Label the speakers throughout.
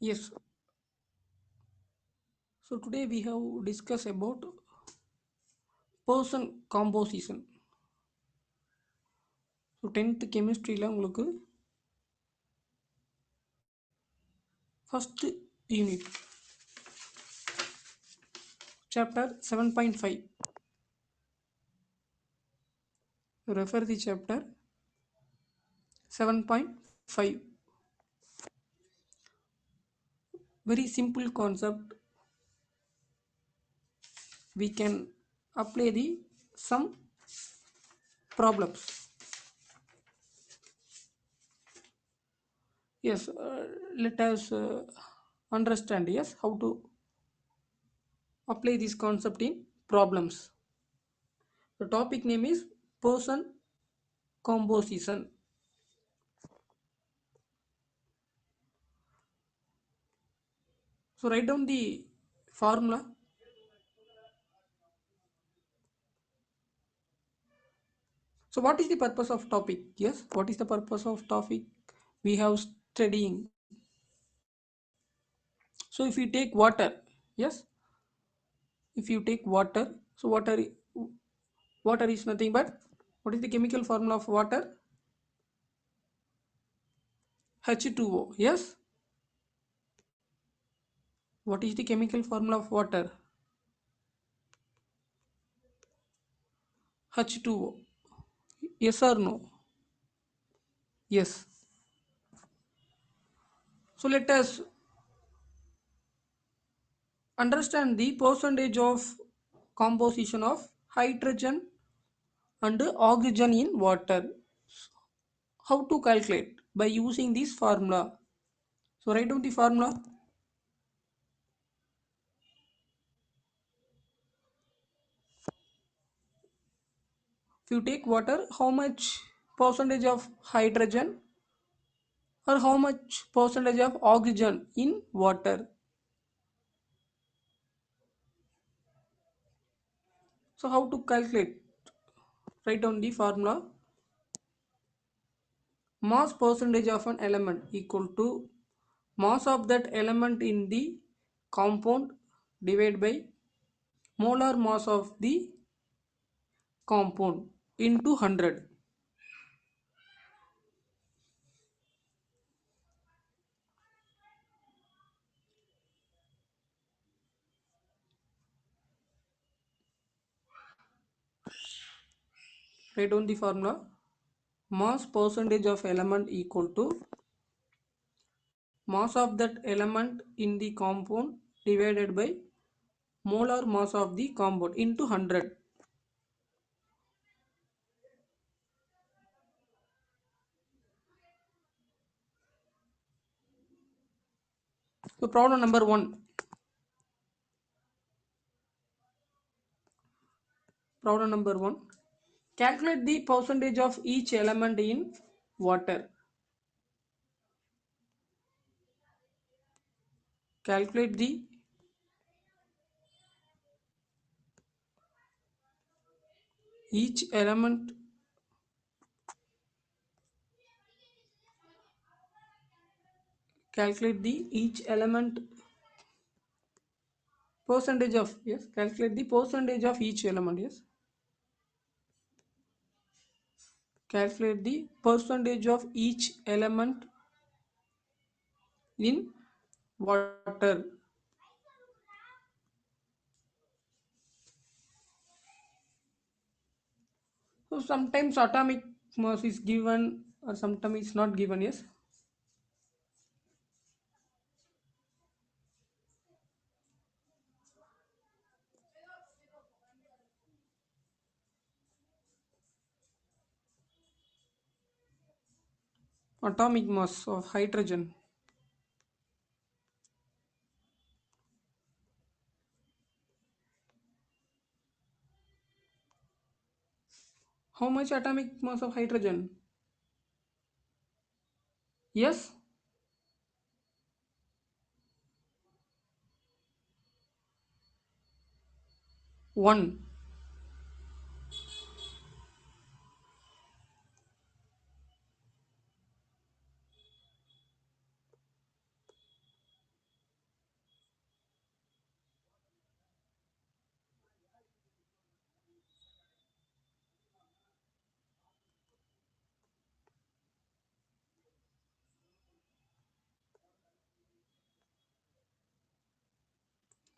Speaker 1: Yes, so today we have discussed about person composition. So 10th கெமிஸ்ட்ரியில் உங்களுக்கு first unit chapter 7.5. Refer the chapter 7.5. Very simple concept. We can apply the some problems. Yes, let us understand yes how to apply this concept in problems. The topic name is person composition. So write down the formula. So what is the purpose of topic? Yes, what is the purpose of topic? We have studying. So if you take water, yes, if you take water, so water is nothing but what is the chemical formula of water? H2O. Yes. What is the chemical formula of water? H2O. Yes or no? Yes. So let us understand the percentage of composition of hydrogen and oxygen in water. How to calculate? By using this formula. So write down the formula. If you take water, how much percentage of hydrogen or how much percentage of oxygen in water? So how to calculate? Write down the formula. Mass percentage of an element equal to mass of that element in the compound divided by molar mass of the compound into 100. Write down the formula. Mass percentage of element equal to mass of that element in the compound divided by molar mass of the compound into 100. So problem number 1. Problem number 1. Calculate the percentage of each element in water. Calculate the each element calculate the each element percentage of yes calculate the percentage of each element. Yes, calculate the percentage of each element in water. So sometimes atomic mass is given or sometimes it's not given. Yes, atomic mass of hydrogen. How much atomic mass of hydrogen? Yes, 1.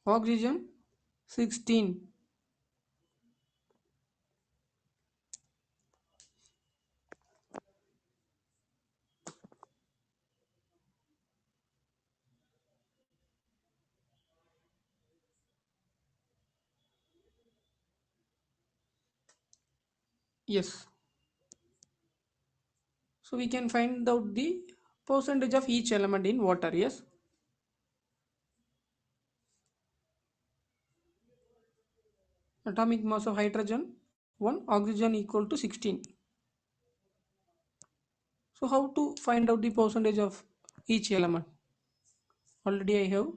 Speaker 1: Oxygen 16. Yes. So we can find out the percentage of each element in water. Yes. Atomic mass of hydrogen 1, oxygen equal to 16. So how to find out the percentage of each element? Already I have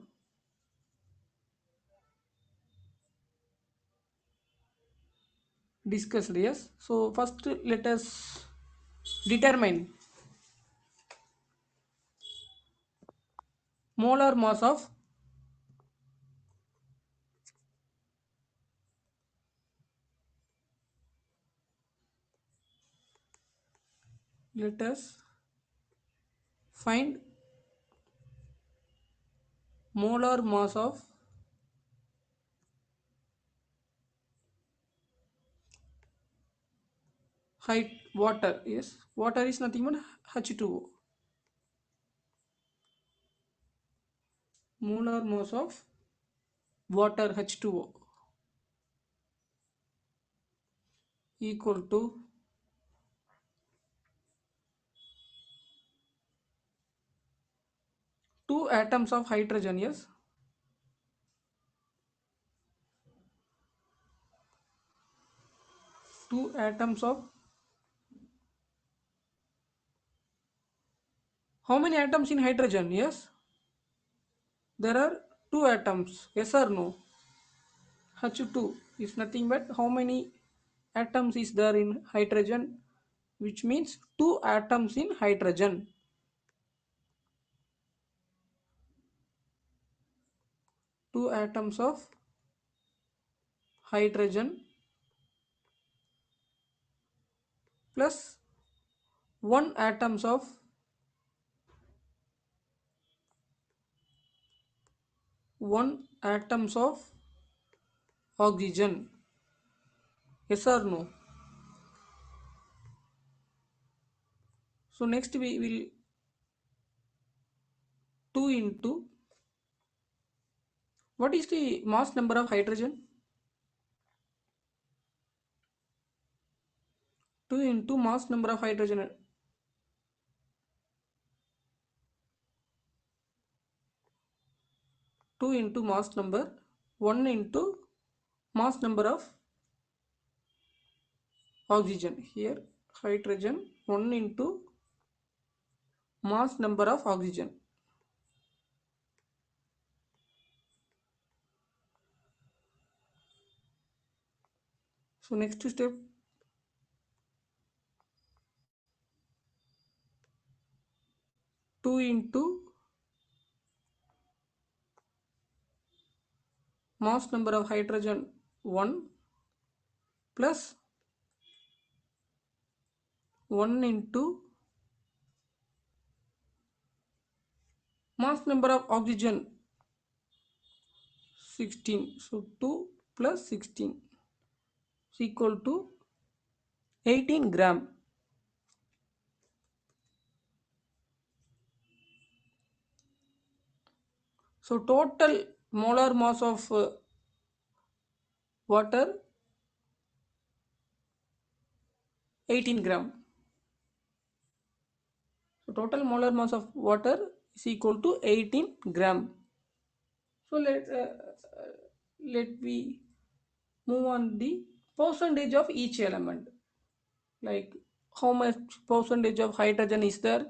Speaker 1: discussed. Yes. So first let us determine molar mass of, let us find molar mass of height water. Yes. Water is nothing but H2O. Molar mass of water H2O equal to 2 atoms of hydrogen. Yes. 2 atoms of, how many atoms in hydrogen? Yes. There are 2 atoms. Yes or no? H2 is nothing but how many atoms is there in hydrogen, which means 2 atoms in hydrogen. 2 atoms of hydrogen plus 1 atoms of 1 atoms of oxygen. Yes or no? So next we will 2 into, what is the mass number of hydrogen? 2 into mass number of hydrogen. 2 into mass number, 1 into mass number of oxygen. Here hydrogen 1 into mass number of oxygen. So next step, 2 into mass number of hydrogen 1 plus 1 into mass number of oxygen 16. So 2 plus 16 is equal to 18 gram. So total molar mass of water 18 gram. So total molar mass of water is equal to 18 gram. So let we move on the percentage of each element. Like how much percentage of hydrogen is there,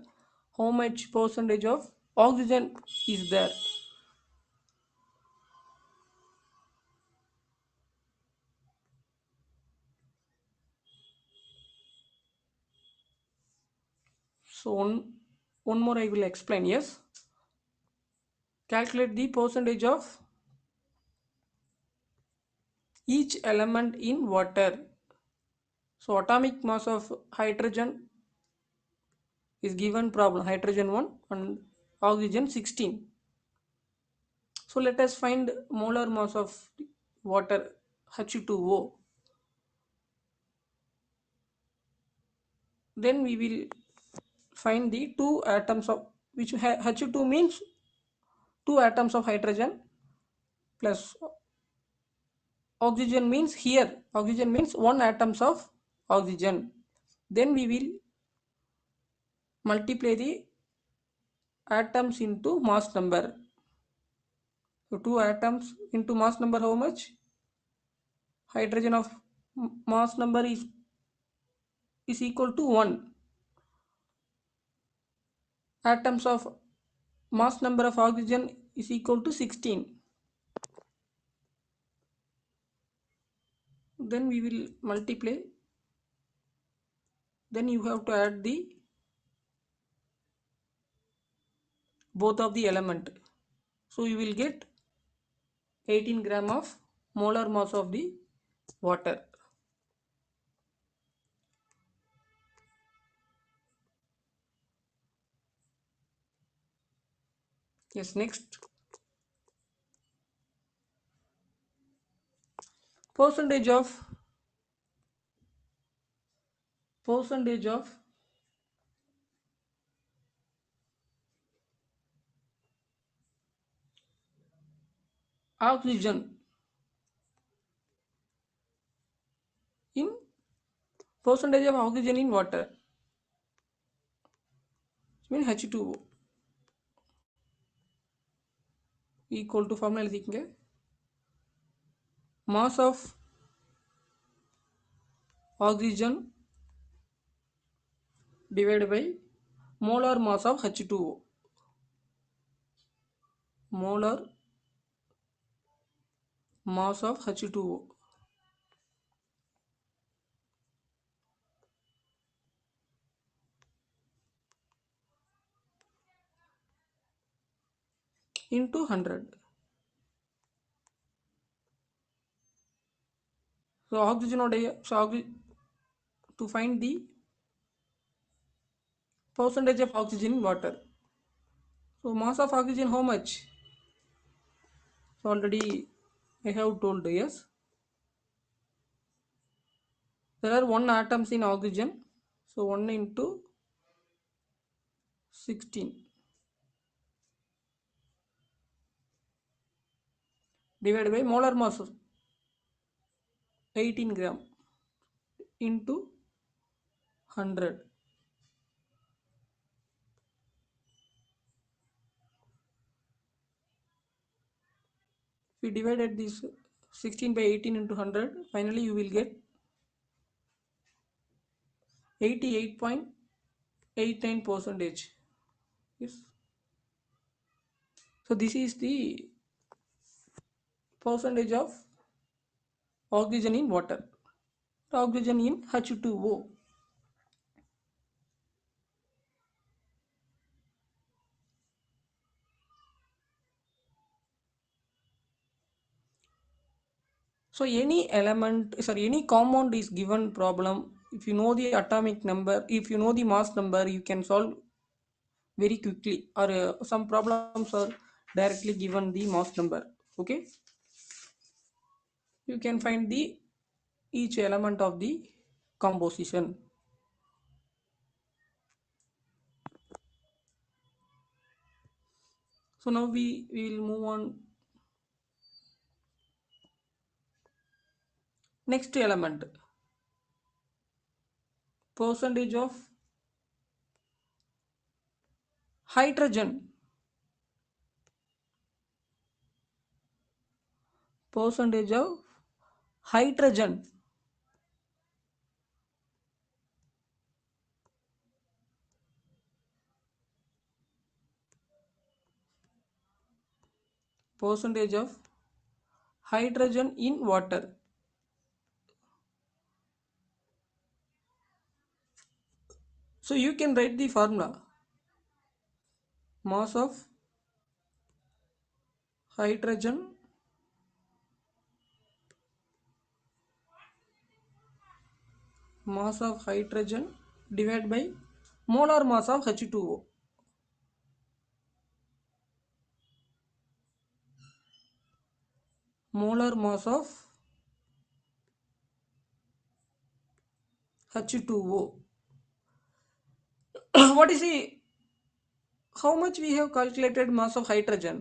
Speaker 1: how much percentage of oxygen is there. So one more I will explain. Yes, calculate the percentage of each element in water. So atomic mass of hydrogen is given problem, hydrogen 1 and oxygen 16. So let us find molar mass of water H2O. Then we will find the two atoms of which H2 means two atoms of hydrogen plus oxygen means here oxygen means one atoms of oxygen. Then we will multiply the atoms into mass number. So two atoms into mass number how much? Hydrogen of mass number is equal to 1. Atoms of mass number of oxygen is equal to 16. Then we will multiply. Then you have to add the both of the element. So you will get 18 gram of molar mass of the water. Yes, next percentage of percentage of oxygen in percentage of oxygen in water means H2O equal to formula எழுதிக்கங்க mass of oxygen divided by molar mass of H2O. Molar mass of H2O into 100. So oxygen to find the percentage of oxygen in water. So mass of oxygen how much? So already I have told yes. There are 1 atoms in oxygen. So 1 into 16 divided by molar mass 18 gram into 100. If we divided this 16 by 18 into 100, finally you will get 88.89 percentage. Yes. So this is the percentage of oxygen in water. Oxygen in H2O. So any compound is given problem. If you know the atomic number, if you know the mass number, you can solve very quickly. Or some problems are directly given the mass number. Okay, you can find the each element of the composition. So now we will move on next element percentage of hydrogen percentage of hydrogen percentage of hydrogen in water. So you can write the formula mass of hydrogen divided by molar mass of H2O. molar mass of H2O. What is the how much we have calculated mass of hydrogen?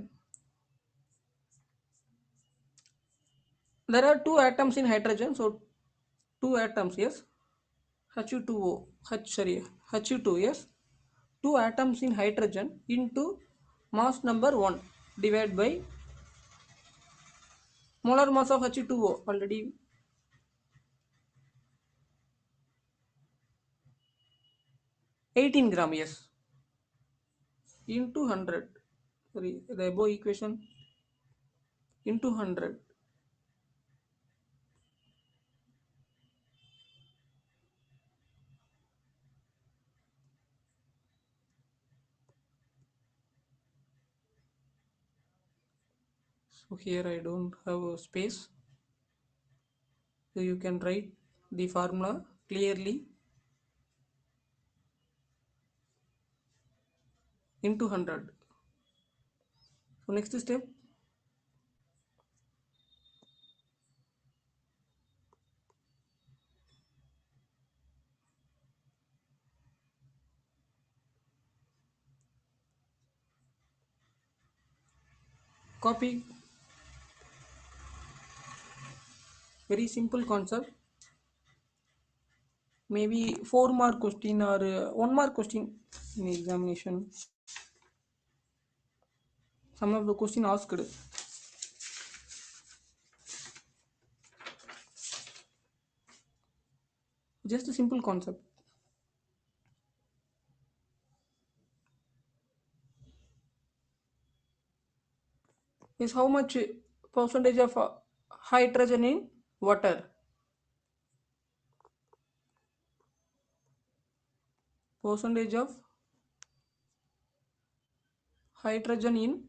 Speaker 1: There are two atoms in hydrogen, so two atoms, yes. H2O, H2, yes. Two atoms in hydrogen into mass number 1 divided by molar mass of H2O already 18 gram, yes, into 100. Sorry, the above equation into 100. So here I don't have a space, so you can write the formula clearly into 100. So next step, copy. Very simple concept. Maybe 4 mark question or 1 mark question in examination. Some of the question asked. Just a simple concept. Is how much percentage of hydrogen in water? Percentage of hydrogen in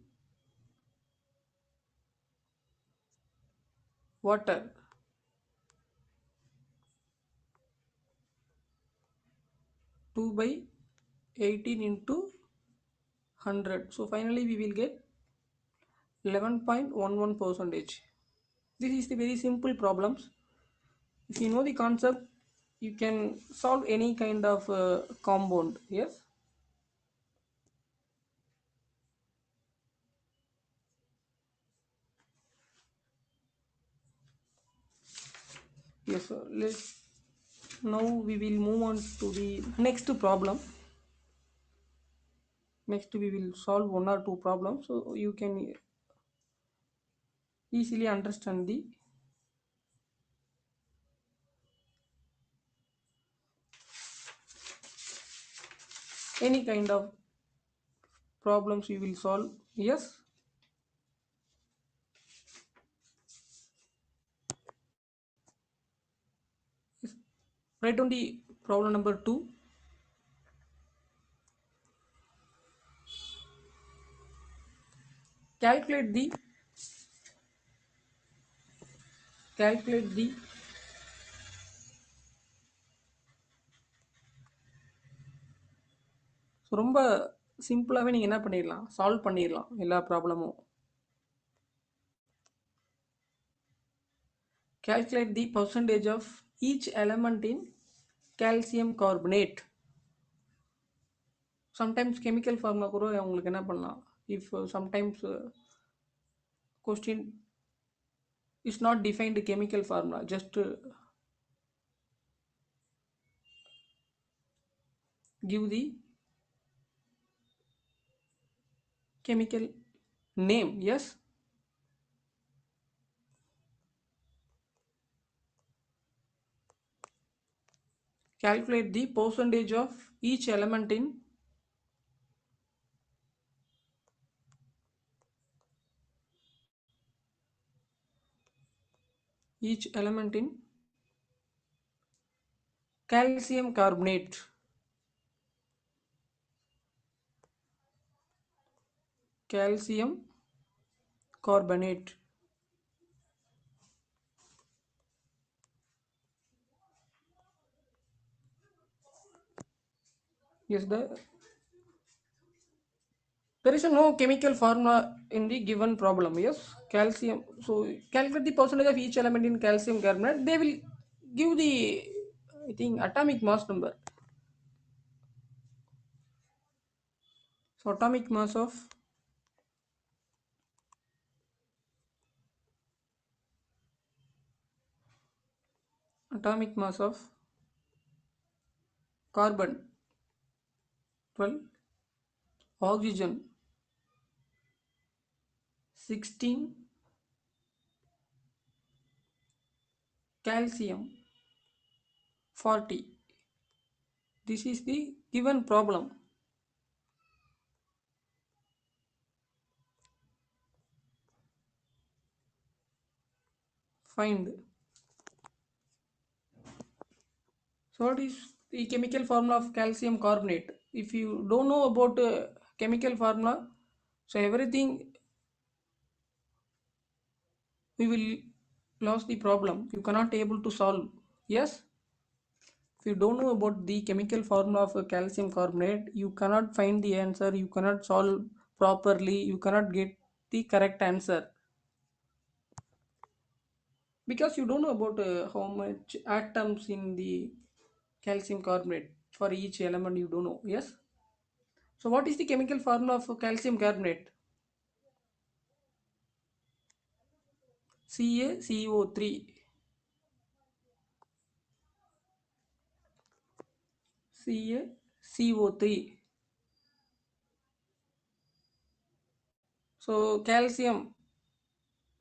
Speaker 1: water. 2 by 18 into 100. So finally we will get 11.11 percentage. This is the very simple problems. If you know the concept, you can solve any kind of compound. Yes. Yes. Let's now we will move on to the next problem. Next we will solve one or two problems, so you can easily understand the any kind of problems we will solve. Yes. Yes. Write down the problem number 2. Calculate the calculate the so ரொம்ப சிம்பிளாகவே நீங்கள் என்ன பண்ணிடலாம், solve பண்ணிடலாம் எல்லா ப்ராப்ளமும். Calculate the percentage of each element in calcium carbonate. Sometimes chemical formula கூட உங்களுக்கு என்ன பண்ணலாம், if sometimes question is not defined chemical formula, just give the chemical name. Yes. Calculate the percentage of each element in each element in calcium carbonate. Calcium carbonate. Yes, the There is a no chemical formula in the given problem. Yes, calcium. So calculate the percentage of each element in calcium carbonate. They will give the, I think, atomic mass number. So atomic mass of carbon 12, oxygen 16, calcium 40. This is the given problem. Find. So what is the chemical formula of calcium carbonate? If you don't know about chemical formula, so everything we will lose the problem. You cannot able to solve. Yes, if you don't know about the chemical formula of a calcium carbonate, you cannot find the answer. You cannot solve properly. You cannot get the correct answer because you don't know about how much atoms in the calcium carbonate for each element. You don't know. Yes. So what is the chemical formula of calcium carbonate? CaCO3. CaCO3. So calcium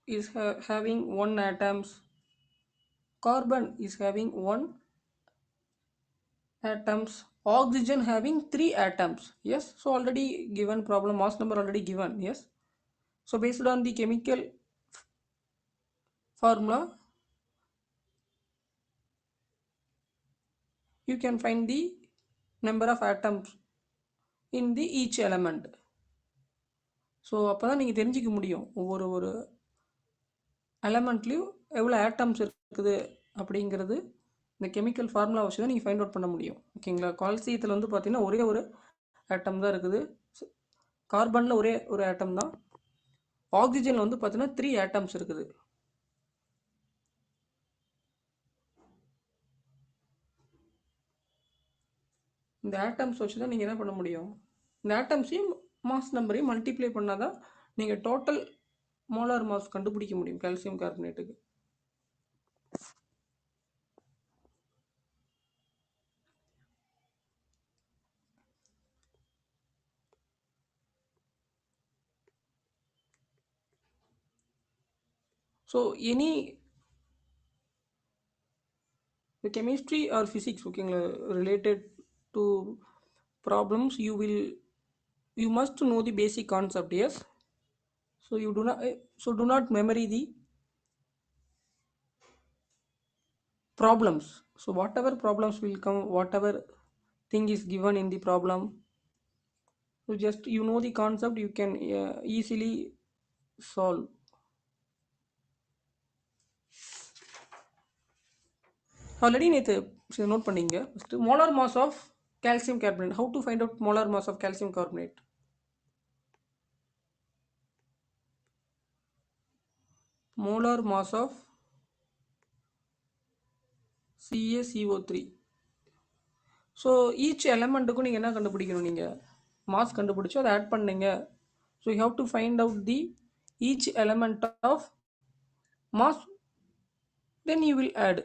Speaker 1: is having one atoms. Carbon is having one atoms. Oxygen having three atoms. Yes. So already given problem, mass number already given. Yes. So based on the chemical formula, you can find the number of atoms in the each element. So அப்போ தான் நீங்கள் தெரிஞ்சிக்க முடியும் ஒவ்வொரு ஒரு எலமெண்ட்லேயும் எவ்வளோ atoms இருக்குது அப்படிங்கிறது இந்த கெமிக்கல் ஃபார்முலா வச்சு தான் நீங்கள் ஃபைண்ட் அவுட் பண்ண முடியும். ஓகேங்களா? கால்சியத்தில் வந்து பார்த்தீங்கன்னா ஒரே ஒரு ஆட்டம் தான் இருக்குது. கார்பனில் ஒரே ஒரு ஆட்டம் தான். ஆக்சிஜனில் வந்து பார்த்தீங்கன்னா 3 ஆட்டம்ஸ் இருக்குது. இந்த ஆட்டம்ஸ் வச்சு தான் நீங்கள் என்ன பண்ண முடியும், இந்த ஆட்டம்ஸையும் மாஸ் நம்பரையும் மல்டிப்ளை பண்ணால் தான் நீங்கள் டோட்டல் மோலார் மாஸ் கண்டுபிடிக்க முடியும் கால்சியம் கார்பனேட்டுக்கு. So any the chemistry or physics, ஓகேங்களா, related to problems, you must know the basic concept. Yes. So you do not do not memory the problems. So whatever problems will come, whatever thing is given in the problem, so just you know the concept, you can easily solve. Already நேற்று note பண்ணீங்க. First, molar mass of calcium carbonate. How to find out molar mass of calcium carbonate? Molar mass of CaCO3. So each எலமெண்ட்டுக்கும் நீங்கள் என்ன கண்டுபிடிக்கணும், நீங்கள் mass கண்டுபிடிச்சோ அதை add பண்ணீங்க. So you have to find out the each element of mass, then you will add.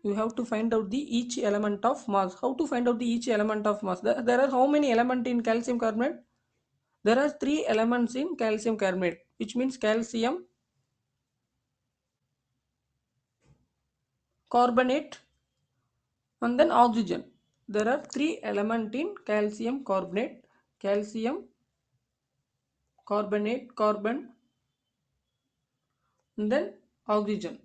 Speaker 1: You have to find out the each element of mass. How to find out the each element of mass? There are how many elements in calcium carbonate? There are 3 elements in calcium carbonate, which means calcium carbonate and then oxygen. There are 3 elements in calcium carbonate: calcium carbonate, carbon, and then oxygen.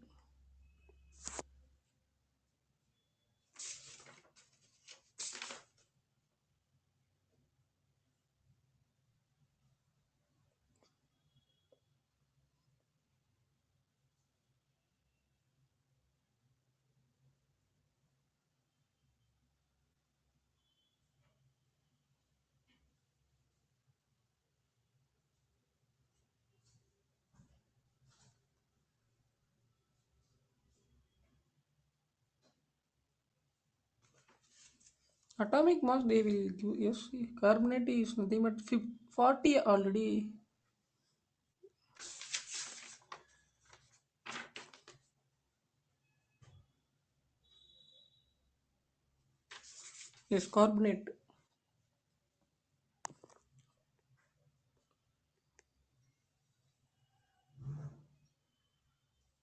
Speaker 1: Atomic mass they will give, yes, carbonate is nothing but 40 already. Yes, carbonate.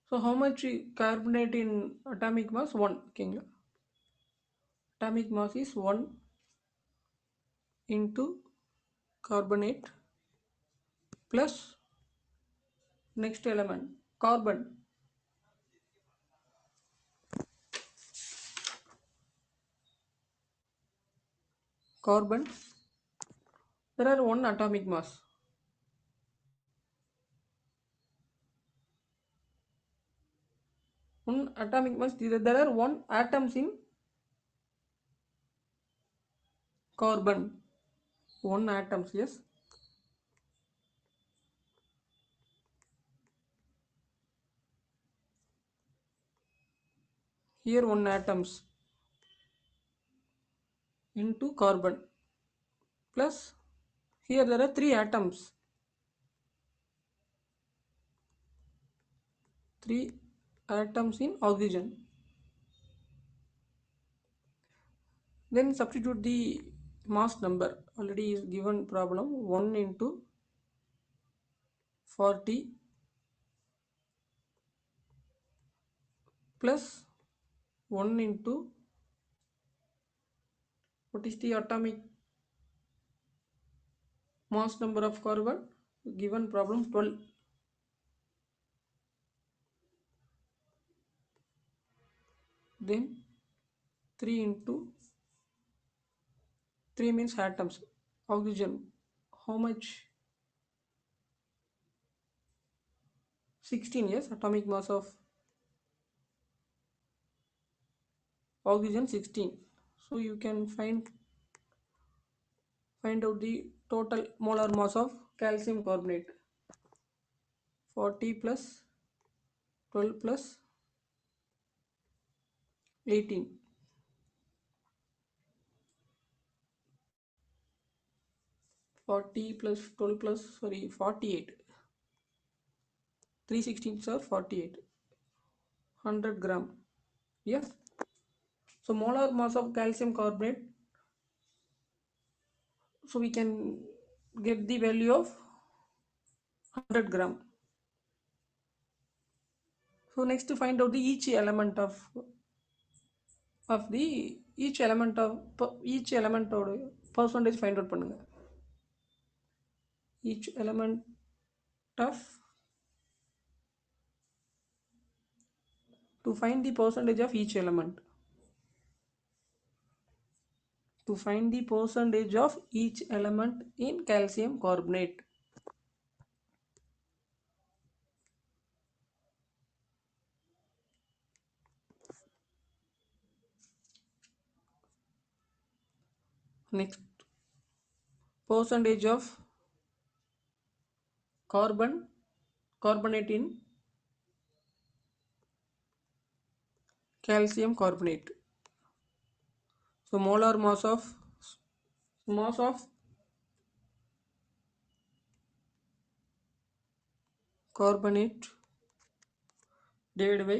Speaker 1: So how much carbonate in atomic mass? 1. Okay. Atomic mass is 1 into carbonate plus next element carbon. Carbon. There are 1 atomic mass. 1 atomic mass. There are 1 atoms in carbon. 1 atoms. Yes. Here 1 atoms into carbon plus here there are 3 atoms. 3 atoms in oxygen. Then substitute the mass number. Already is given problem 1 into 40 plus 1 into what is the atomic mass number of carbon? Given problem 12. Then 3 into 3 means atoms. Oxygen. How much? 16, yes. Atomic mass of oxygen 16. So you can find out the total molar mass of calcium carbonate. 40 plus 12 plus 18. 40 plus 12 plus, sorry, 48. 316 are 48. 100 gram. Yes. So molar mass of calcium carbonate. So we can get the value of 100 gram. So next to find out the each element of percentage find out பண்ணுங்க. Each element of to find the percentage of each element. To find the percentage of each element in calcium carbonate. Next, percentage of carbonate in calcium carbonate. So molar mass of carbonate divided by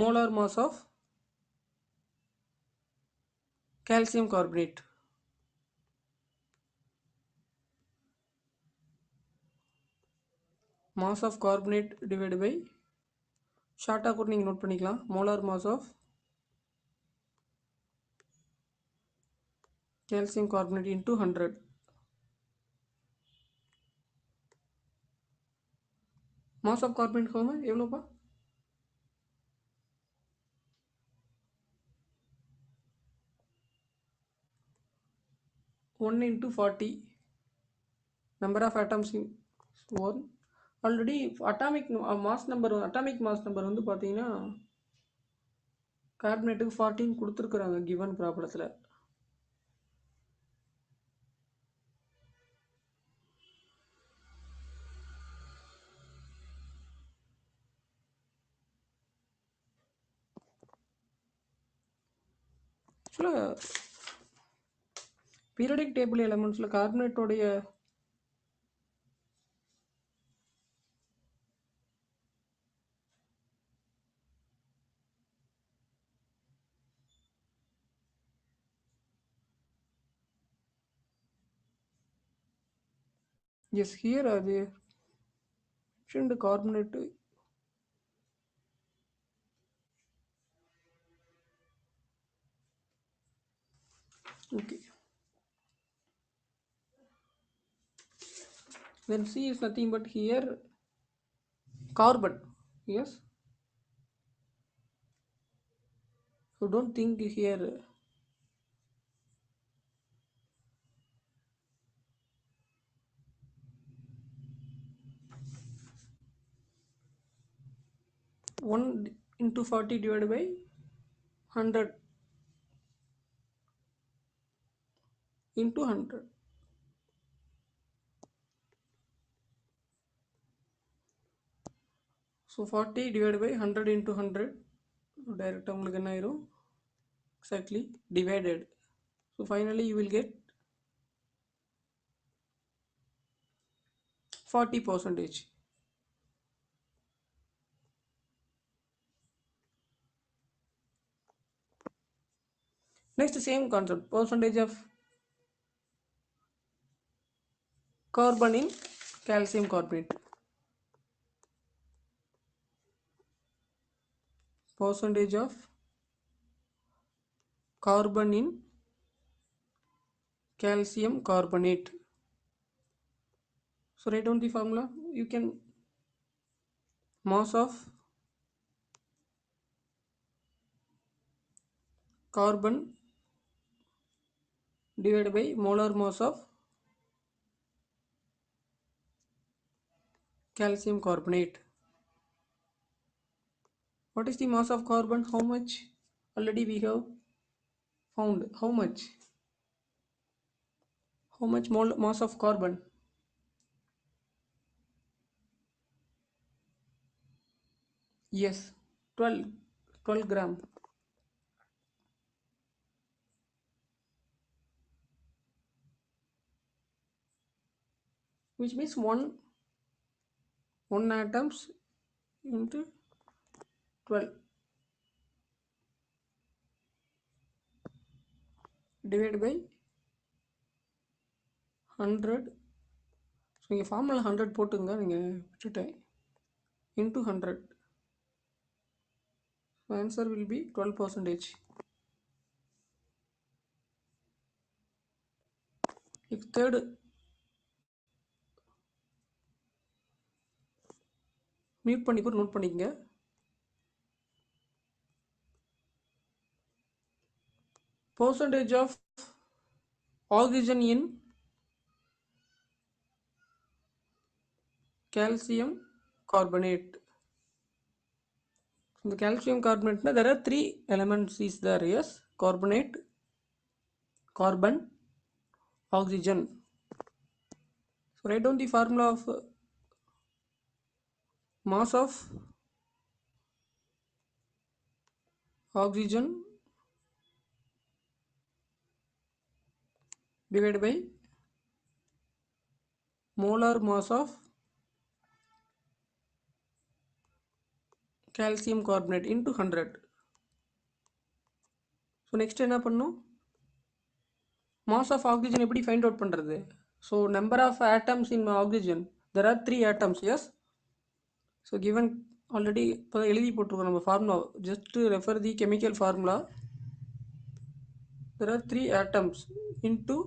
Speaker 1: molar mass of calcium carbonate. Mass of carbonate divided by ஷார்ட்டாக கூட நீங்கள் note பண்ணிக்கலாம். Molar mass of calcium carbonate into 100. Mass of carbonate எவ்வளோப்பா? 1 into 40. Number of atoms in 1. Already atomic mass number வந்து பார்த்தீங்கன்னா கார்பனேட்டுக்கு 14 கொடுத்துருக்குறாங்க given ப்ராப்ளத்தில். ஆக்சுவலாக பீரியாடிக் டேபிள் எலமெண்ட்ஸில் கார்பனேட்டோடைய yes here are they mentioned carbonate. Okay, then C is nothing but here carbon. Yes, so don't think here 1 into 40 divided by 100 into 100. So 40 divided by 100 into 100. Direct உங்களுக்கு என்ன ஆயிரும் exactly divided. So finally you will get 40 percentage. Next same concept, percentage of carbon in calcium carbonate. Percentage of carbon in calcium carbonate. So write down the formula. You can mass of carbon divided by molar mass of calcium carbonate. What is the mass of carbon? How much? Already we have found. How much? How much mass of carbon? Yes, 12, 12 gram. Which means one atoms into 12 divided by 100. So இங்கே formula 100 போட்டுங்க, நீங்கள் விட்டுட்டேன், into 100. So answer will be 12 percentage. Third, mute பண்ணி கூட note பண்ணிக்கங்க. Percentage of oxygen in calcium carbonate. In the calcium carbonate, there are three elements is there. Yes, carbonate, carbon, oxygen. So write down the formula of mass of oxygen divided by molar mass of calcium carbonate into 100. So next என்ன பண்ணும், mass of oxygen எப்படி find out பண்றது? So number of atoms in oxygen, there are 3 atoms. Yes, so given already இப்போ எழுதி போட்டிருக்கோம் நம்ம formula, just to refer the chemical formula. There are 3 atoms into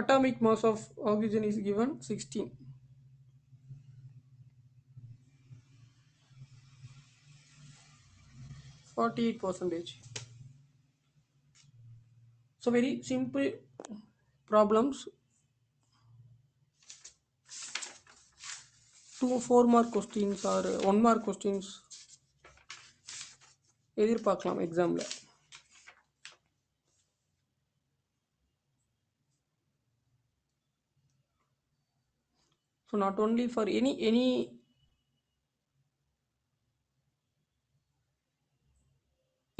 Speaker 1: atomic mass of oxygen is given 16. 48 percentage. So very simple problems. 4 mark questions or 1 mark questions எதிர்பார்க்கலாம் எக்ஸாமில். So not only for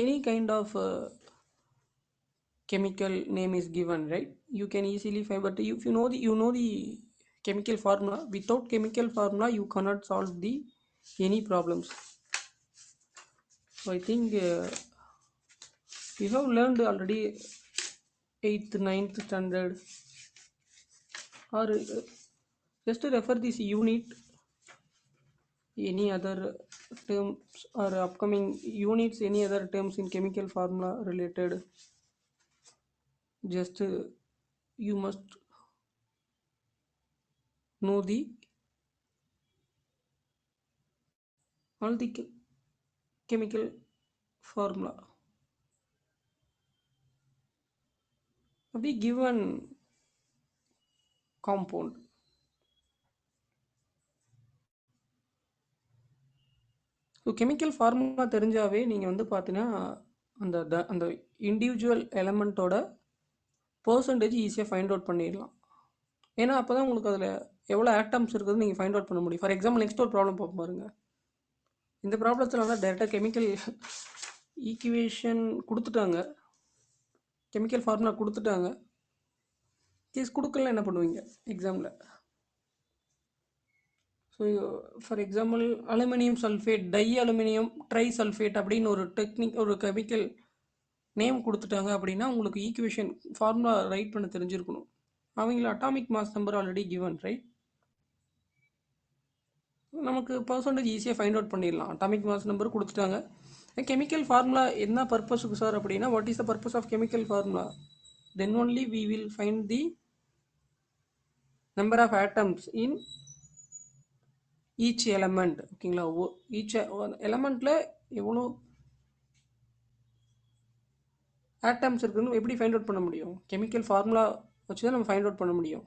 Speaker 1: any kind of chemical name is given, right? You can easily find, but if you know the chemical formula, without chemical formula you cannot solve the any problems. So I think you have learned already 8th, ninth standard, or just to refer this unit, any other terms or upcoming units, any other terms in chemical formula related, just you must know the all the chemical formula. We given compound. So chemical formula தெரிஞ்சாவே நீங்கள் வந்து பார்த்தீங்கன்னா அந்த individual எலமெண்ட்டோட percentage ஈஸியாக find out பண்ணிடலாம். ஏன்னா அப்போ தான் உங்களுக்கு அதில் எவ்வளோ ஆட்டம்ஸ் இருக்குதுன்னு நீங்கள் ஃபைண்ட் அவுட் பண்ண முடியும். ஃபார் எக்ஸாம்பிள் நெக்ஸ்ட் ஒரு ப்ராப்ளம் பார்ப்போம் பாருங்க. இந்த ப்ராப்ளத்தில் வந்து டேரெக்டாக கெமிக்கல் ஈக்குவேஷன் கொடுத்துட்டாங்க, கெமிக்கல் ஃபார்முலா கொடுத்துட்டாங்க. கேஸ் கொடுக்கலாம் என்ன பண்ணுவீங்க எக்ஸாமில்? So for example aluminium sulphate, di aluminium tri sulphate அப்படின்னு ஒரு டெக்னிக், ஒரு கெமிக்கல் நேம் கொடுத்துட்டாங்க அப்படின்னா உங்களுக்கு ஈக்குவேஷன் ஃபார்முலா ரைட் பண்ண தெரிஞ்சிருக்கணும். அவங்கள atomic mass number already given, right? நமக்கு பர்சன்டேஜ் ஈஸியாக ஃபைண்ட் அவுட் பண்ணிடலாம். அட்டாமிக் மாஸ் நம்பர் கொடுத்துட்டாங்க. கெமிக்கல் ஃபார்முலா என்ன பர்பஸுக்கு சார் அப்படின்னா, what is the purpose of chemical formula? Then only we will find the number of atoms in each element. ஓகேங்களா? Each எலமெண்ட்டில் எவ்வளோ ஆட்டம்ஸ் இருக்குன்னு எப்படி ஃபைண்ட் அவுட் பண்ண முடியும்? கெமிக்கல் ஃபார்முலா வச்சு தான் நம்ம ஃபைண்ட் அவுட் பண்ண முடியும்.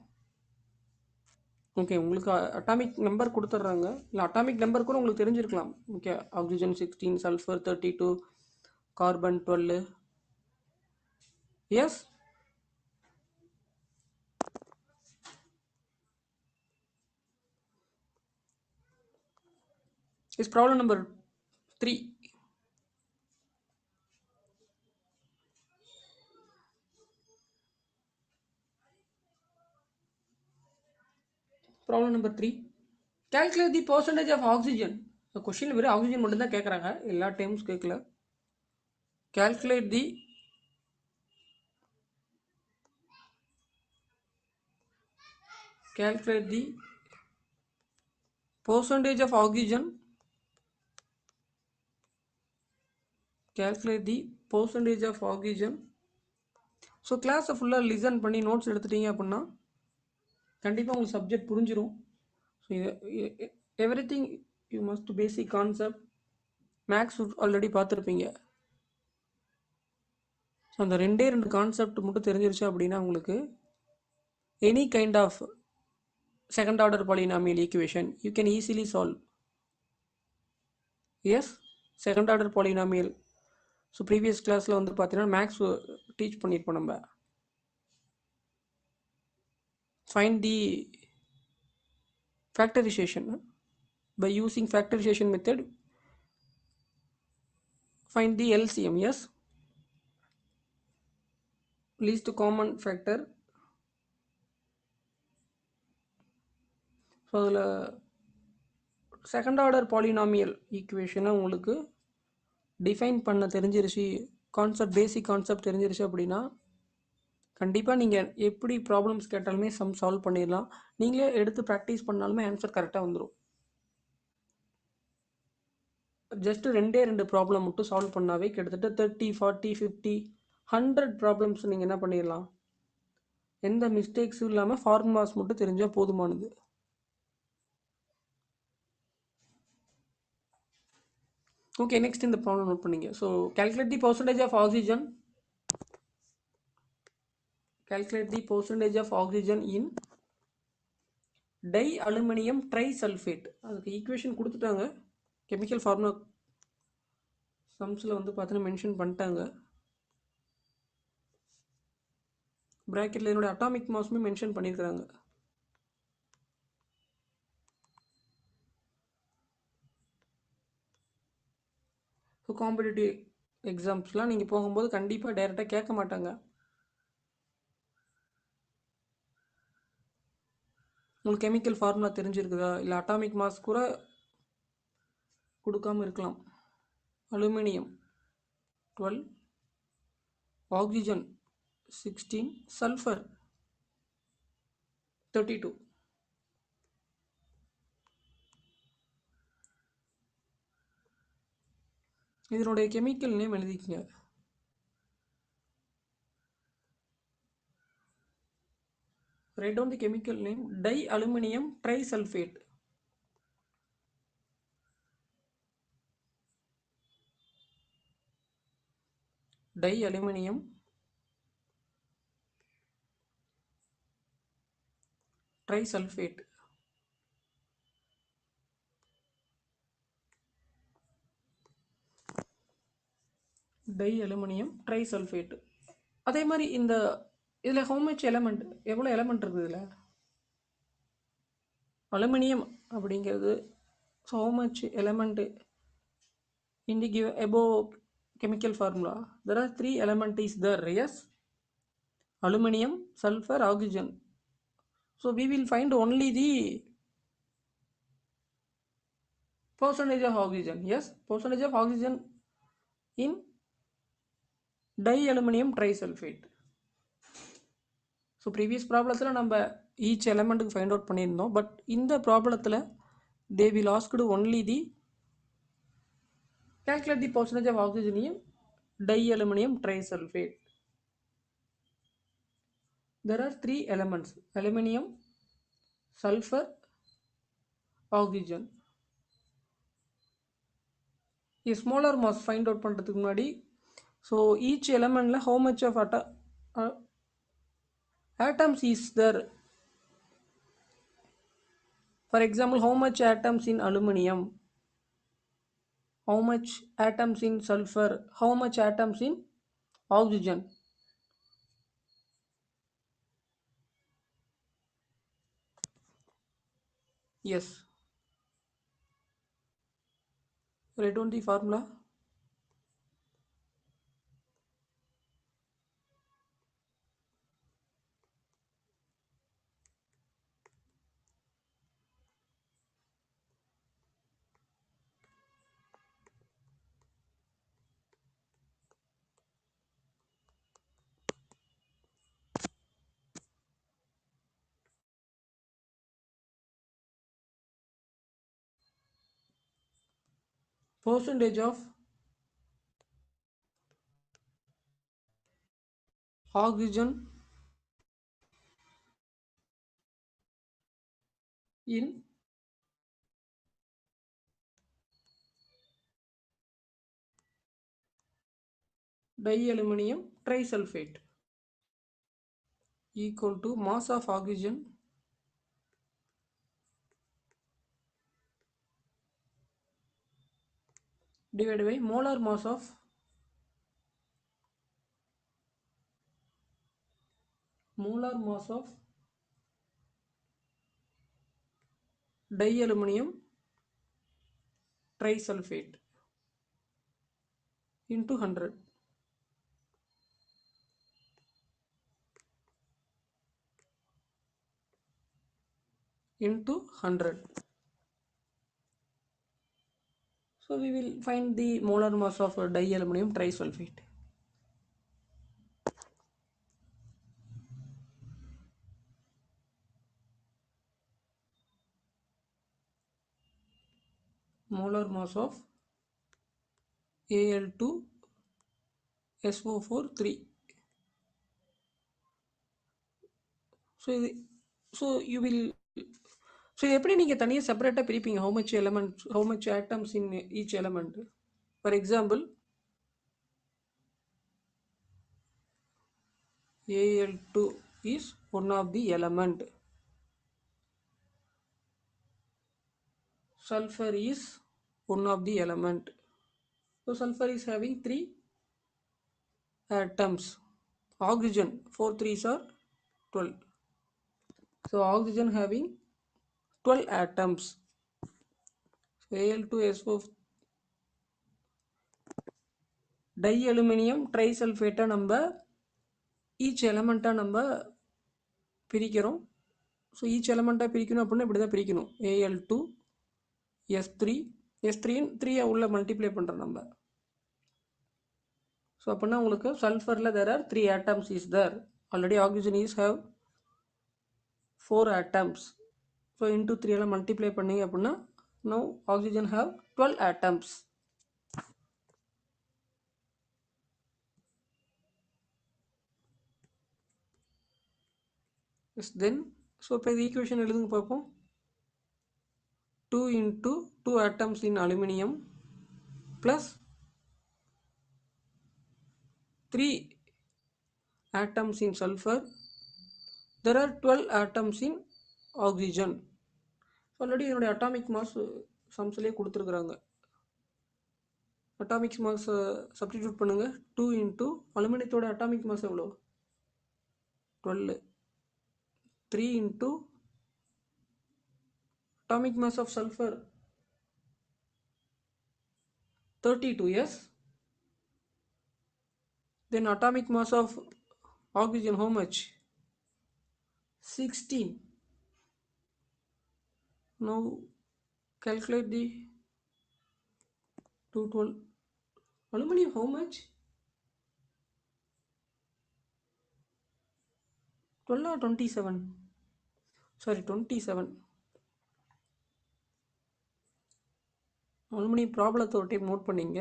Speaker 1: ஓகே, உங்களுக்கு அட்டாமிக் நம்பர் கொடுத்துட்றாங்க, இல்லை அட்டாமிக் நம்பர் கூட உங்களுக்கு தெரிஞ்சிருக்கலாம். Okay, oxygen 16, sulphur 32, carbon 12. S, is problem number 3. Problem number 3, calculate the percentage of oxygen. Question வெறும் ஆக்சிஜன் மட்டும் தான் கேட்குறாங்க, எல்லா டைம்ஸ் கேட்கல. calculate the percentage of oxygen. Calculate the percentage of oxygen. So கிளாஸை ஃபுல்லாக லிசன் பண்ணி நோட்ஸ் எடுத்துட்டீங்க அப்படின்னா கண்டிப்பாக உங்களுக்கு சப்ஜெக்ட் புரிஞ்சிடும். So everything you must basic concept. Maths already பார்த்துருப்பீங்க. ஸோ அந்த 2 கான்செப்ட் மட்டும் தெரிஞ்சிருச்சு அப்படின்னா உங்களுக்கு any kind of second order polynomial equation you can easily solve. Yes, second order polynomial. So previous கிளாஸில் வந்து பார்த்தீங்கன்னா மேக்ஸ் டீச் பண்ணியிருப்போம். நம்ம find the factorization. By using factorization method, find the LCM. Yes, least common factor. So அதில் second order polynomial ஈக்குவேஷனை உங்களுக்கு define பண்ண தெரிஞ்சிருச்சு, கான்செப்ட், பேசிக் கான்செப்ட் தெரிஞ்சிருச்சு அப்படின்னா கண்டிப்பாக நீங்கள் எப்படி ப்ராப்ளம்ஸ் கேட்டாலுமே சால்வ் பண்ணிடலாம். நீங்களே எடுத்து ப்ராக்டிஸ் பண்ணாலுமே ஆன்சர் கரெக்டாக வந்துடும். ஜஸ்ட் 2 ப்ராப்ளம் மட்டும் சால்வ் பண்ணாவே கிட்டத்தட்ட 30, 40, 50, 100 ப்ராப்ளம்ஸ் நீங்கள் என்ன பண்ணிடலாம். எந்த மிஸ்டேக்ஸும் இல்லாமல் ஃபார்முலாஸ் மட்டும் தெரிஞ்சால் போதுமானது. ஓகே, நெக்ஸ்ட் இந்த ப்ராப்ளம் நோட் பண்ணிங்க. So calculate the percentage of oxygen. Calculate the percentage of oxygen in di aluminium tri sulphate. அதுக்கு ஈக்குவேஷன் கொடுத்துட்டாங்க, கெமிக்கல் ஃபார்முலா சம்ஸில் வந்து பார்த்தீங்கன்னா மென்ஷன் பண்ணிட்டாங்க. ப்ராக்கெட்டில் என்னோட அட்டாமிக் மாஸுமே மென்ஷன் பண்ணியிருக்கிறாங்க. ஸோ காம்படிட்டிவ் எக்ஸாம்ஸ்லாம் நீங்கள் போகும்போது கண்டிப்பாக டைரெக்டாக கேட்க மாட்டாங்க. உங்களுக்கு கெமிக்கல் ஃபார்முலா தெரிஞ்சிருக்குதா? இல்லை அட்டாமிக் மாஸ் கூட கொடுக்காம இருக்கலாம். Aluminium 12, oxygen 16, sulphur 32. இதனுடைய கெமிக்கல் நேம் எழுதிக்கங்க. Write down the chemical name dialuminium trisulfate. Dialuminium trisulfate. Dialuminium trisulfate. அதே மாதிரி இதில் how much element, எவ்வளோ எலமெண்ட் இருக்குது இதில்? அலுமினியம் அப்படிங்கிறது so how much element in the given above chemical formula? There are 3 element is there, yes? Aluminum, sulfur, oxygen. So we will find only the percentage of oxygen. Yes, percentage of oxygen in dialuminium trisulfate. So previous ப்ராப்ளத்தில் நம்ம each எலமெண்ட்டுக்கு find out பண்ணியிருந்தோம். But இந்த ப்ராப்ளத்தில் they will asked only the calculate the percentage of oxygen in dialuminium trisulfate. There are 3 elements: aluminium, sulfur, oxygen. A smaller mass find out பண்ணுறதுக்கு முன்னாடி so ஈச் எலமெண்ட்டில் how much of atoms is there? For example, how much atoms in aluminium, how much atoms in sulfur, how much atoms in oxygen? Yes, write down the formula. Percentage of oxygen in dialuminium trisulfate equal to mass of oxygen divided by molar mass of dialuminium trisulfate into 100. Into 100. So we will find the molar mass of dialuminium trisulfate. Molar mass of Al2SO4 3. So you will, so எப்படி நீங்கள் தனியாக செப்பரேட்டாக பிரிப்பீங்க? how much element, how much atoms in each element? For example, Al2 is one of the element, sulfur is one of the element. So sulfur is having 3 atoms. Oxygen 4 3s are 12. So oxygen having 12 atoms. So Al2SO dialuminium trisulfate நம்ம each எலமெண்ட்டாக நம்ம பிரிக்கிறோம். So each எலமெண்ட்டாக பிரிக்கணும் அப்படின்னா இப்படி தான் பிரிக்கணும். Al2 S3 S3 3 உள்ள multiply பண்ணுறோம் நம்ம. ஸோ அப்படின்னா உங்களுக்கு சல்ஃபரில் there are 3 atoms is there. Already oxygen is have 4 atoms. So into 3 எல்லாம் மல்டிப்ளை பண்ணிங்க அப்படின்னா now oxygen have 12 atoms. Yes, then so இப்போ இது ஈக்குவேஷன் எழுதுங்க பார்ப்போம். 2 into 2 atoms in aluminum plus 3 atoms in sulfur. There are 12 atoms in oxygen. Already என்னுடைய atomic mass சம்ஸ்லேயே கொடுத்துருக்குறாங்க. Atomic mass substitute பண்ணுங்கள். 2 into அலுமினியத்தோட அட்டாமிக் மாஸ் எவ்வளோ? 12. 3 into atomic mass of sulfur 32. Yes. Then atomic mass of oxygen how much? 16. Now calculate the 212. Aluminum how much? 12 or 27? Sorry, 27. Aluminium ப்ராப்ளத்தை ஒரு time note பண்ணிங்க.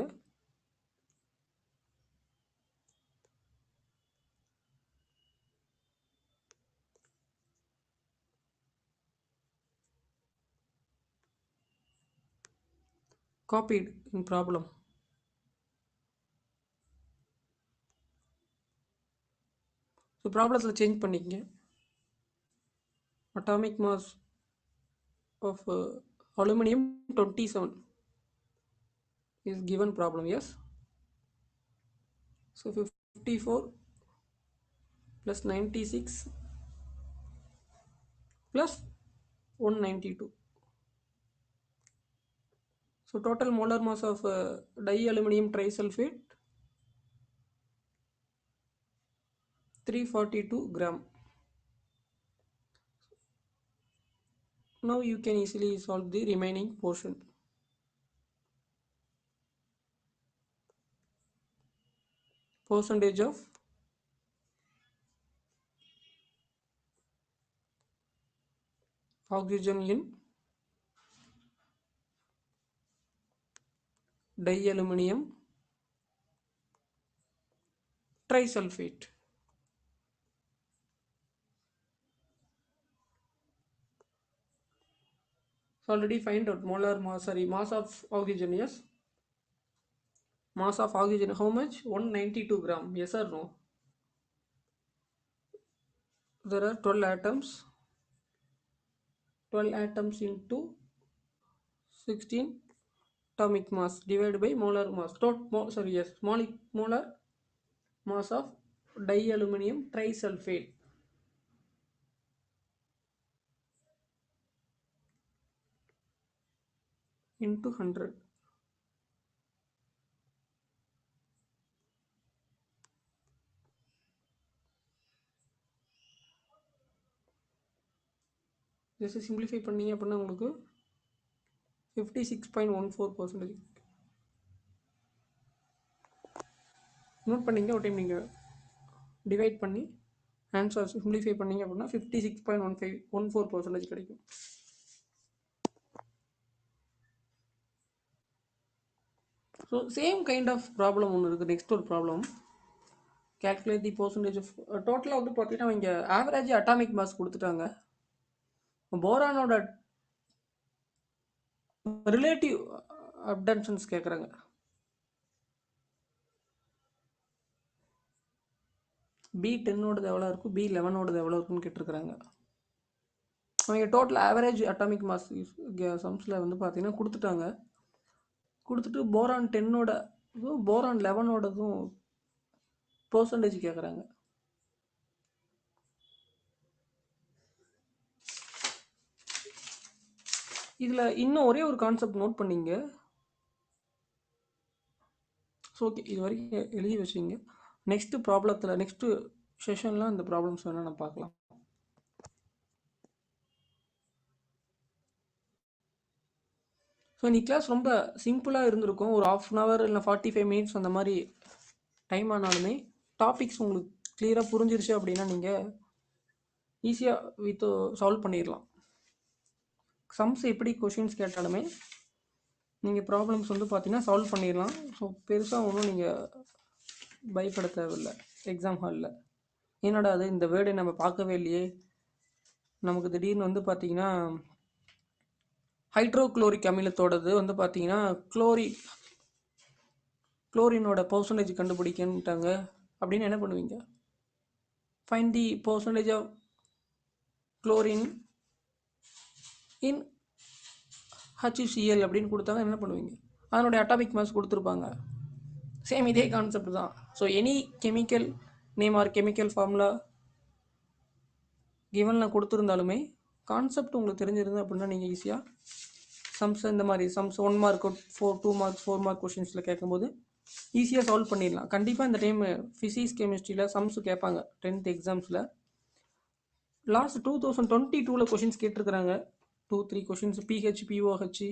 Speaker 1: Copied in problem. So ப்ராப்ளத்தில் change பண்ணிக்கங்க. Atomic mass of aluminum 27 is given problem. Yes. So 54 plus 96 plus 192. So total molar mass of dialuminum trisulfate 342 gram. Now you can easily solve the remaining portion. Percentage of oxygen in dialuminum trisulfate. So already find out molar mass, sorry, mass of oxygen. Yes. Mass of oxygen how much? 192 gram. Yes or no? There are 12 atoms. 12 atoms into 16 atomic mass divided by molar mass. Molar mass of dialuminum trisulfate. Into 100. Just simplify பண்ணிங்க அப்படின்னா உங்களுக்கு 56.14%. Note பண்ணிங்க. ஒரு time நீங்கள் divide பண்ணி answer simplify பண்ணிங்க அப்படின்னா 56.14% கிடைக்கும். So same kind of problem ஒன்று இருக்குது. நெக்ஸ்ட் ஒரு problem, calculate the percentage of டோட்டலாக வந்து பார்த்தீங்கன்னா இங்கே ஆவரேஜ் அட்டாமிக் மாஸ் கொடுத்துட்டாங்க. போரானோட ரிலேட்டிவ் அப்டன்ஷன்ஸ் கேட்குறாங்க. B10ஓடது எவ்வளோ இருக்கும், B11ஓடது எவ்வளோ இருக்குன்னு கேட்டிருக்கிறாங்க. அவங்க டோட்டல் ஆவரேஜ் அட்டாமிக் மாஸ் சம்ஸில் வந்து பார்த்தீங்கன்னா கொடுத்துட்டாங்க. கொடுத்துட்டு போரான் 10ஓட போரான் 11ஓடதும் பர்சன்டேஜ் கேட்குறாங்க. இதில் இன்னும் ஒரே ஒரு கான்செப்ட் நோட் பண்ணிங்க. ஸோ ஓகே, இது வரைக்கும் எழுதி வச்சிங்க. நெக்ஸ்ட்டு ப்ராப்ளத்தில் நெக்ஸ்ட்டு செஷனில் அந்த ப்ராப்ளம்ஸ் வேணால் நம்ம பார்க்கலாம். ஸோ இன்னைக்கு கிளாஸ் ரொம்ப சிம்பிளாக இருந்திருக்கும். ஒரு ½ அன் ஹவர் இல்லை 45 மினிட்ஸ் அந்த மாதிரி டைம் ஆனாலுமே டாபிக்ஸ் உங்களுக்கு கிளியராக புரிஞ்சிருச்சு அப்படின்னா நீங்கள் ஈஸியாக சால்வ் பண்ணிடலாம். சம்ஸ் எப்படி கொஷின்ஸ் கேட்டாலுமே நீங்கள் ப்ராப்ளம்ஸ் வந்து பார்த்தீங்கன்னா சால்வ் பண்ணிடலாம். ஸோ பெருசாக ஒன்றும் நீங்கள் பயப்பட தேவையில்லை எக்ஸாம் ஹாலில். என்னடா அது இந்த வேர்டை நம்ம பார்க்கவே இல்லையே, நமக்கு திடீர்னு வந்து பார்த்தீங்கன்னா ஹைட்ரோக்ளோரிக் அமிலத்தோடது வந்து பார்த்தீங்கன்னா குளோரினோட பர்சன்டேஜ் கண்டுபிடிக்கன்ட்டாங்க அப்படின்னு என்ன பண்ணுவீங்க? Find the percentage of chlorine in HCl அப்படின்னு கொடுத்தாங்க, என்ன பண்ணுவீங்க? அதனுடைய அட்டாமிக் மாஸ் கொடுத்துருப்பாங்க. சேம் இதே கான்செப்ட் தான். So any chemical name or chemical formula கிவனில் கொடுத்துருந்தாலுமே கான்செப்ட் உங்களுக்கு தெரிஞ்சிருந்தது அப்படின்னா நீங்கள் ஈஸியாக சம்ஸ் இந்த மாதிரி சம்ஸ் 1 மார்க் 2 மார்க்ஸ் 4 மார்க் கொஷின்ஸில் கேட்கும்போது ஈஸியாக சால்வ் பண்ணிடலாம். கண்டிப்பாக இந்த டைம் ஃபிசிக்ஸ் கெமிஸ்ட்ரியில் சம்ஸ் கேட்பாங்க 10th எக்ஸாம்ஸில். லாஸ்ட் 2022 கொஷின்ஸ் கேட்டிருக்கிறாங்க. 2-3 கொஷின்ஸ் பிஹெச் பிஓஹெச்.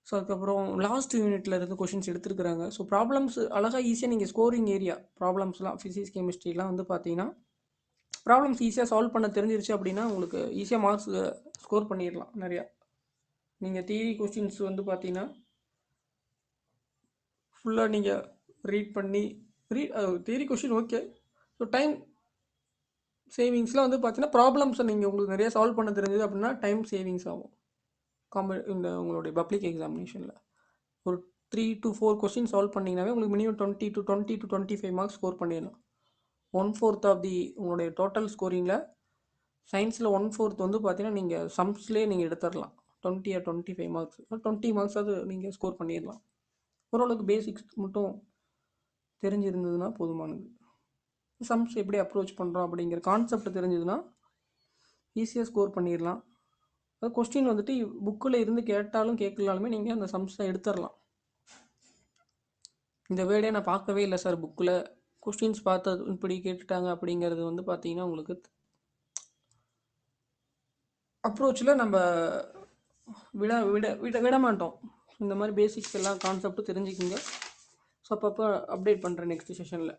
Speaker 1: ஸோ அதுக்கப்புறம் லாஸ்ட் யூனிட்ல இருந்து கொஷின்ஸ் எடுத்துருக்குறாங்க. ஸோ ப்ராப்ளம்ஸ் அழகாக ஈஸியாக நீங்கள் ஸ்கோரிங் ஏரியா ப்ராப்ளம்ஸ்லாம் ஃபிசிக்ஸ் கெமிஸ்ட்ரிலாம் வந்து பார்த்தீங்கன்னா ப்ராப்ளம்ஸ் ஈஸியாக சால்வ் பண்ண தெரிஞ்சிருச்சு அப்படின்னா உங்களுக்கு ஈஸியாக மார்க்ஸ் ஸ்கோர் பண்ணிடலாம் நிறையா. நீங்கள் தியரி கொஸ்டின்ஸ் வந்து பார்த்தீங்கன்னா ஃபுல்லாக நீங்கள் ரீட் பண்ணி theory question okay. So time சேவிங்ஸ்லாம் வந்து பார்த்தீங்கன்னா ப்ராப்ளம்ஸை நீங்கள் உங்களுக்கு நிறையா சால்வ் பண்ண தெரிஞ்சது அப்படின்னா டைம் சேவிங்ஸ் ஆகும். இந்த உங்களுடைய பப்ளிக் எக்ஸாமினேஷனில் ஒரு 3 to 4 கொஸ்டின் சால்வ் பண்ணிங்கனாவே உங்களுக்கு மினிமம் 20 to 25 மார்க்ஸ் ஸ்கோர் பண்ணிடலாம். 1/4 ஆஃப் தி உங்களுடைய டோட்டல் ஸ்கோரிங்கில் சயின்ஸில் 1/4 வந்து பார்த்தீங்கன்னா நீங்கள் சம்ஸ்லேயே நீங்கள் எடுத்துடலாம். 20 or 25 மார்க்ஸ் 20 மார்க்ஸ் அது நீங்கள் ஸ்கோர் பண்ணிடலாம். ஓரளவுக்கு பேசிக்ஸ் மட்டும் தெரிஞ்சிருந்ததுன்னா போதுமானது. சம்ஸ் எப்படி அப்ரோச் பண்ணுறோம் அப்படிங்கிற கான்செப்ட் தெரிஞ்சதுன்னா ஈஸியாக ஸ்கோர் பண்ணிடலாம். அது கொஸ்டின் வந்துட்டு புக்கில் இருந்து கேட்டாலும் கேட்கலாலுமே நீங்கள் அந்த சம்ஸை எடுத்துடலாம். இந்த வேர்டே நான் பார்க்கவே இல்லை சார் புக்கில், கொஸ்டின்ஸ் பார்த்தது இப்படி கேட்டுட்டாங்க அப்படிங்கிறது வந்து பார்த்தீங்கன்னா உங்களுக்கு அப்ரோச்சில் நம்ம விட விட விட விட மாட்டோம். இந்த மாதிரி பேசிக்ஸ் எல்லாம் கான்செப்ட் தெரிஞ்சுக்கிங்க. ஸோ அப்பப்போ அப்டேட் பண்ணுறேன் நெக்ஸ்ட் செஷனில்.